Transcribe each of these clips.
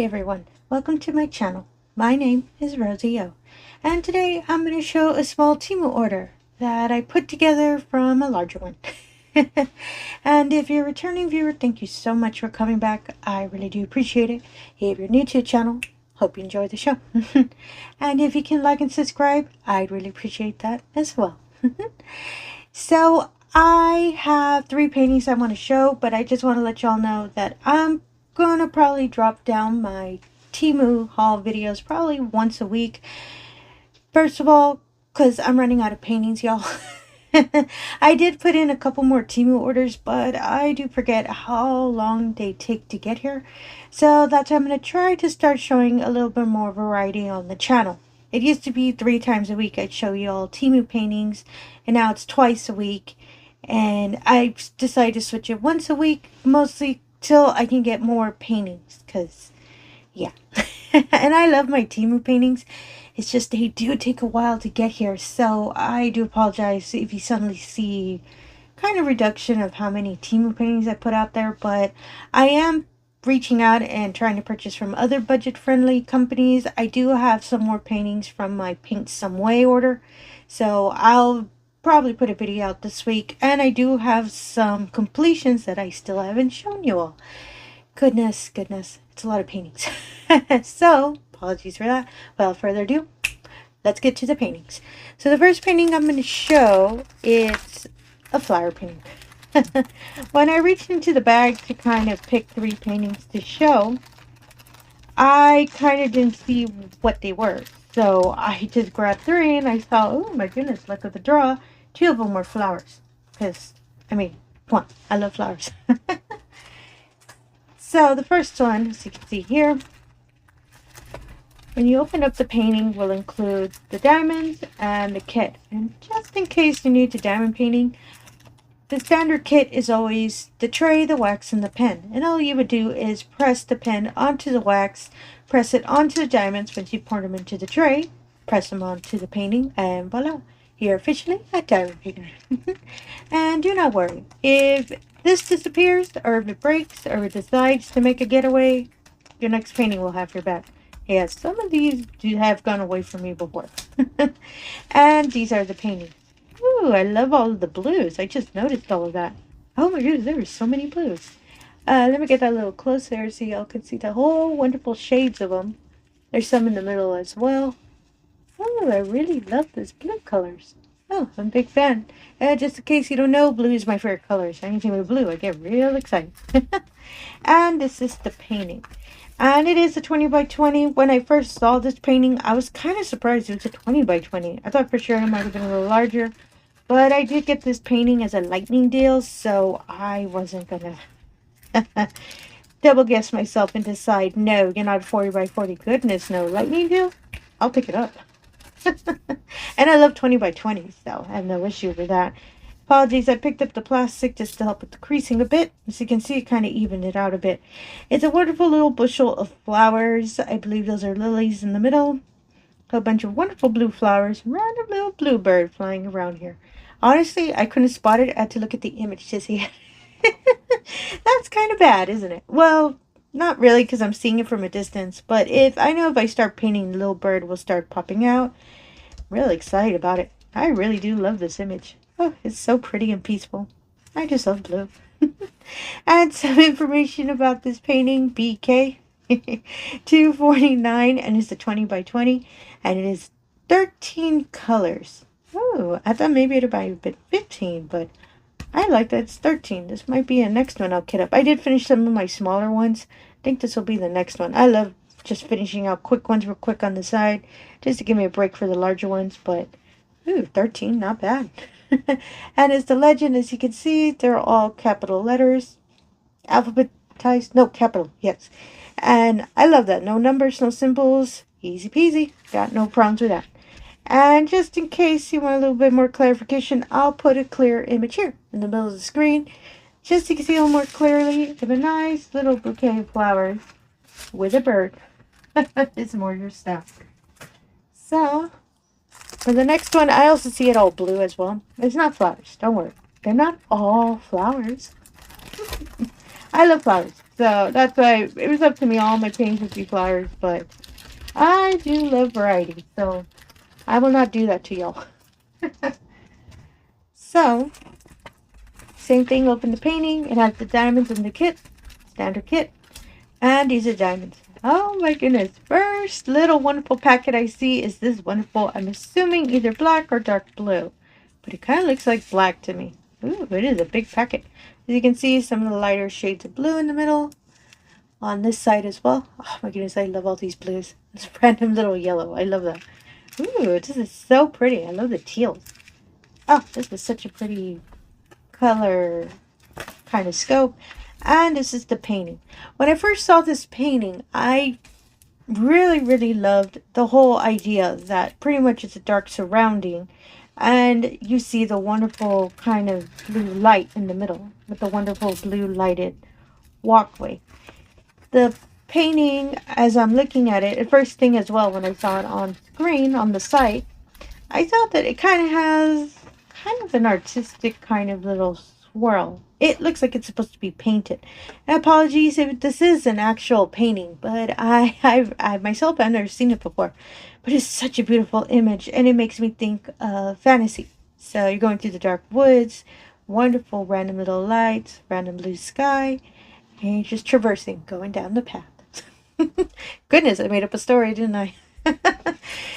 Hi everyone, welcome to my channel. My name is Rosy O, and today I'm going to show a small TEMU order that I put together from a larger one. And if you're a returning viewer, thank you so much for coming back. I really do appreciate it. If you're new to the channel, hope you enjoy the show. And if you can like and subscribe, I'd really appreciate that as well. So I have 3 paintings I want to show, but I just want to let y'all know that I'm gonna probably drop down my TEMU haul videos probably once a week. First of all, because I'm running out of paintings, y'all. I did put in a couple more TEMU orders, but I do forget how long they take to get here. So that's why I'm going to try to start showing a little bit more variety on the channel. It used to be 3 times a week I'd show you all TEMU paintings, and now it's twice a week. And I decided to switch it once a week, mostly till I can get more paintings, because yeah. And I love my TEMU paintings. It's just they do take a while to get here, so I do apologize if you suddenly see kind of reduction of how many TEMU paintings I put out there. But I am reaching out and trying to purchase from other budget-friendly companies. I do have some more paintings from my Paint Some Way order, so I'll probably put a video out this week. And I do have some completions that I still haven't shown you all. Goodness, it's a lot of paintings. So apologies for that. Without further ado, let's get to the paintings. So the first painting I'm going to show is a flower painting. When I reached into the bag to kind of pick 3 paintings to show, I kind of didn't see what they were. So I just grabbed 3 and I thought, oh my goodness, luck of the draw, 2 of them were flowers. Because, I mean, come on, I love flowers. So the first one, as you can see here, when you open up the painting, will include the diamonds and the kit. And just in case you're new to diamond painting, the standard kit is always the tray, the wax, and the pen. And all you would do is press the pen onto the wax, press it onto the diamonds once you pour them into the tray, press them onto the painting, and voila, you're officially a diamond painter. And do not worry, if this disappears, or if it breaks, or it decides to make a getaway, your next painting will have your back. Yeah, some of these do have gone away from me before. And these are the paintings. Ooh, I love all of the blues. I just noticed all of that. Oh my goodness, there are so many blues. Let me get that a little closer so y'all can see the whole wonderful shades of them. There's some in the middle as well. Oh, I really love those blue colors. Oh, I'm a big fan. Just in case you don't know, blue is my favorite color. So anything with blue, I get real excited. And this is the painting. And it is a 20 by 20. When I first saw this painting, I was kind of surprised it was a 20 by 20. I thought for sure it might have been a little larger. But I did get this painting as a lightning deal, so I wasn't going to double guess myself and decide, no, you're not 40 by 40. Goodness, no, lightning deal? I'll pick it up. And I love 20 by 20, so I have no issue with that. Apologies, I picked up the plastic just to help with the creasing a bit. As you can see, it kind of evened it out a bit. It's a wonderful little bushel of flowers. I believe those are lilies in the middle. A bunch of wonderful blue flowers. Random little bluebird flying around here. Honestly, I couldn't spot it. I had to look at the image to see it. That's kind of bad, isn't it? Well, not really, because I'm seeing it from a distance. But if I start painting, the little bird will start popping out. I'm really excited about it. I really do love this image. Oh, it's so pretty and peaceful. I just love blue. And some information about this painting. BK. 249, and it's a 20 by 20. And it is 13 colors. Oh, I thought maybe it might have been 15, but I like that it's 13. This might be a next one I'll kit up. I did finish some of my smaller ones. I think this will be the next one. I love just finishing out quick ones real quick on the side, just to give me a break for the larger ones. But, ooh, 13, not bad. And as the legend, as you can see, they're all capital letters. Alphabetized, no, capital, yes. And I love that. No numbers, no symbols. Easy peasy. Got no problems with that. And just in case you want a little bit more clarification, I'll put a clear image here in the middle of the screen, just so you can see a little more clearly of a nice little bouquet of flowers with a bird. It's more your stuff. So, for the next one, I also see it all blue as well. It's not flowers, don't worry. They're not all flowers. I love flowers. So that's why it was up to me. All my paintings would be flowers, but I do love variety. So I will not do that to y'all. So, same thing, open the painting. It has the diamonds in the kit. Standard kit. And these are diamonds. Oh my goodness. First little wonderful packet I see is this wonderful, I'm assuming either black or dark blue. But it kind of looks like black to me. Ooh, it is a big packet. As you can see, some of the lighter shades of blue in the middle. On this side as well. Oh my goodness, I love all these blues. This random little yellow. I love that. Ooh, this is so pretty. I love the teals. Oh, this is such a pretty color kind of scope. And this is the painting. When I first saw this painting, I really loved the whole idea that pretty much it's a dark surrounding. And you see the wonderful kind of blue light in the middle with the wonderful blue lighted walkway. The painting, as I'm looking at it, the first thing as well when I saw it on screen on the site, I thought that it kind of has kind of an artistic kind of little swirl. It looks like it's supposed to be painted. And apologies if this is an actual painting, but I myself have never seen it before. But it's such a beautiful image, and it makes me think of fantasy. So you're going through the dark woods, wonderful random little lights, random blue sky, and you're just traversing, going down the path. Goodness, I made up a story, didn't I?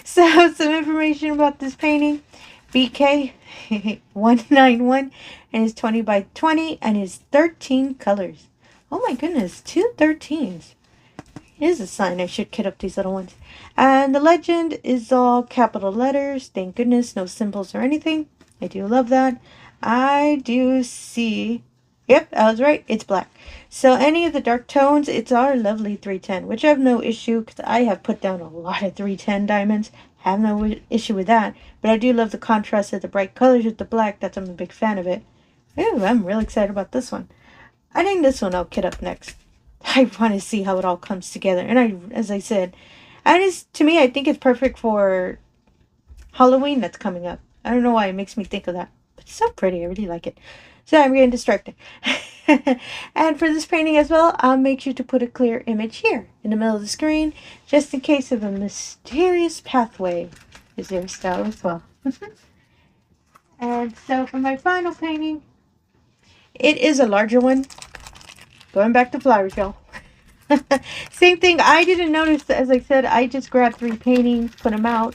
So, some information about this painting. BK 191 and it's 20 by 20 and it's 13 colors. Oh my goodness, 2 13s. Here's a sign I should kit up these little ones. And the legend is all capital letters. Thank goodness, no symbols or anything. I do love that. I do see, yep, I was right, it's black. So any of the dark tones, it's our lovely 310, which I have no issue because I have put down a lot of 310 diamonds. Have no issue with that. But I do love the contrast of the bright colors with the black. I'm a big fan of it. Ooh, I'm really excited about this one. I think this one I'll kit up next. I want to see how it all comes together. And as I said, to me, I think it's perfect for Halloween that's coming up. I don't know why it makes me think of that. But it's so pretty. I really like it. So I'm getting distracted. And for this painting as well, I'll make sure to put a clear image here in the middle of the screen, just in case of a mysterious pathway is there style as well. And so for my final painting, it is a larger one. Going back to flowers, y'all. Same thing. I didn't notice, as I said, I just grabbed 3 paintings, put them out,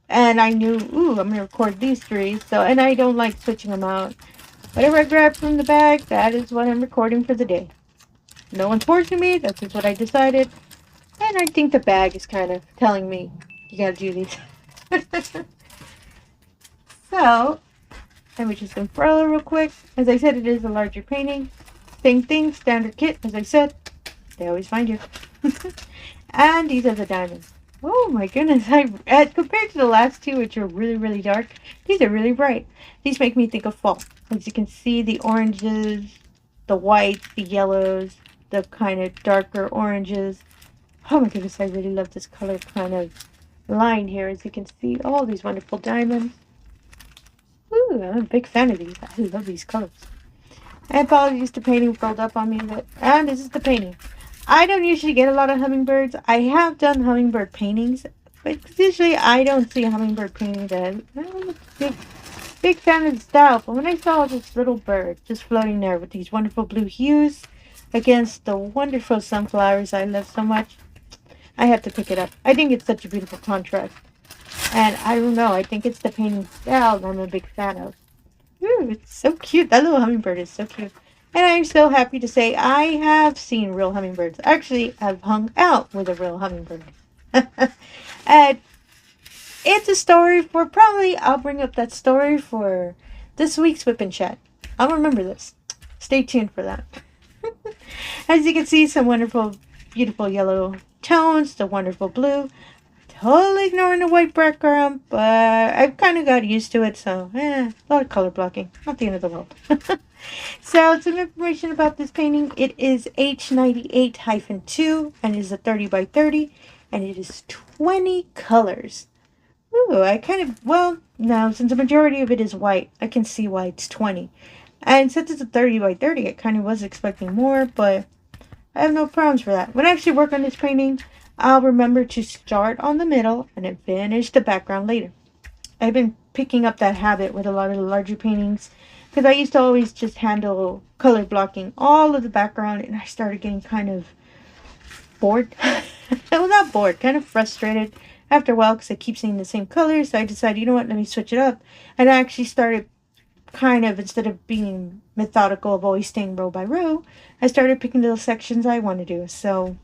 and I knew, ooh, I'm going to record these 3. So, and I don't like switching them out. Whatever I grab from the bag, that is what I'm recording for the day. No one's forcing me. That's just what I decided. And I think the bag is kind of telling me, you gotta do these. So, let me just unfurl real quick. As I said, it is a larger painting. Same thing, standard kit. As I said, they always find you. And these are the diamonds. Oh my goodness. Compared to the last 2, which are really dark, these are really bright. These make me think of fall. As you can see, the oranges, the whites, the yellows, the kind of darker oranges. Oh my goodness, I really love this color kind of line here. As you can see, all these wonderful diamonds. Ooh, I'm a big fan of these. I love these colors. And apologies, the painting filled up on me a bit. And this is the painting. I don't usually get a lot of hummingbirds. I have done hummingbird paintings, but usually I don't see a hummingbird painting that I'm a big fan of the style. But when I saw this little bird just floating there with these wonderful blue hues against the wonderful sunflowers I love so much, I have to pick it up. I think it's such a beautiful contrast. And I don't know, I think it's the painting style that I'm a big fan of. Ooh, it's so cute. That little hummingbird is so cute. And I'm so happy to say I have seen real hummingbirds. Actually, I've hung out with a real hummingbird. And it's a story for probably, I'll bring up that story for this week's Whip and Chat. I'll remember this. Stay tuned for that. As you can see, some wonderful, beautiful yellow tones, the wonderful blue. Totally ignoring the white background, but I've kind of got used to it, so a lot of color blocking. Not the end of the world. So, some information about this painting. It is H98-2, and it is a 30 by 30, and it is 20 colors. Ooh, I kind of, well, now, since the majority of it is white, I can see why it's 20. And since it's a 30 by 30, I kind of was expecting more, but I have no problems for that. When I actually work on this painting, I'll remember to start on the middle and then finish the background later. I've been picking up that habit with a lot of the larger paintings because I used to always just handle color blocking all of the background, and I started getting kind of bored. Well, not bored, kind of frustrated after a while because I keep seeing the same colors. So I decided, you know what, let me switch it up. And I actually started kind of, instead of being methodical of always staying row by row, I started picking little sections I want to do. So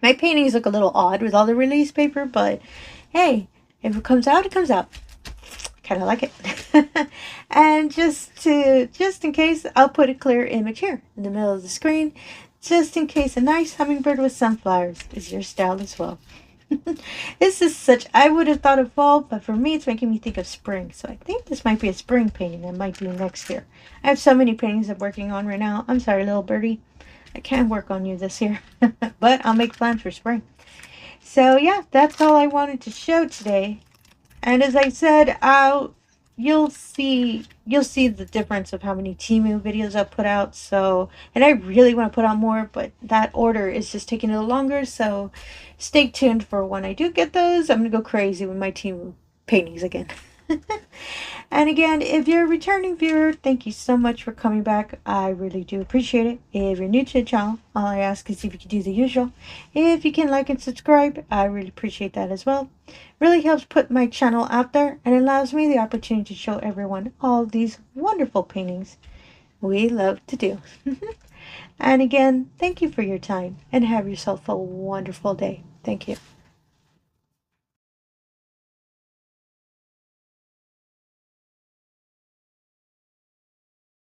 my paintings look a little odd with all the release paper, but hey, if it comes out, it comes out. Kind of like it. And just in case, I'll put a clear image here in the middle of the screen, just in case a nice hummingbird with sunflowers is your style as well. This is such, I would have thought of fall, but for me it's making me think of spring. So I think this might be a spring painting I might do next year. I have so many paintings I'm working on right now. I'm sorry, little birdie. I can't work on you this year. But I'll make plans for spring. So yeah, that's all I wanted to show today. And as I said, you'll see the difference of how many TEMU videos I've put out. So, and I really want to put out more, but that order is just taking a little longer. So stay tuned for when I do get those. I'm going to go crazy with my TEMU paintings again. And again, if you're a returning viewer, thank you so much for coming back. I really do appreciate it. If you're new to the channel, all I ask is if you can do the usual. If you can like and subscribe, I really appreciate that as well. Really helps put my channel out there and allows me the opportunity to show everyone all these wonderful paintings we love to do. And again, thank you for your time and have yourself a wonderful day. Thank you.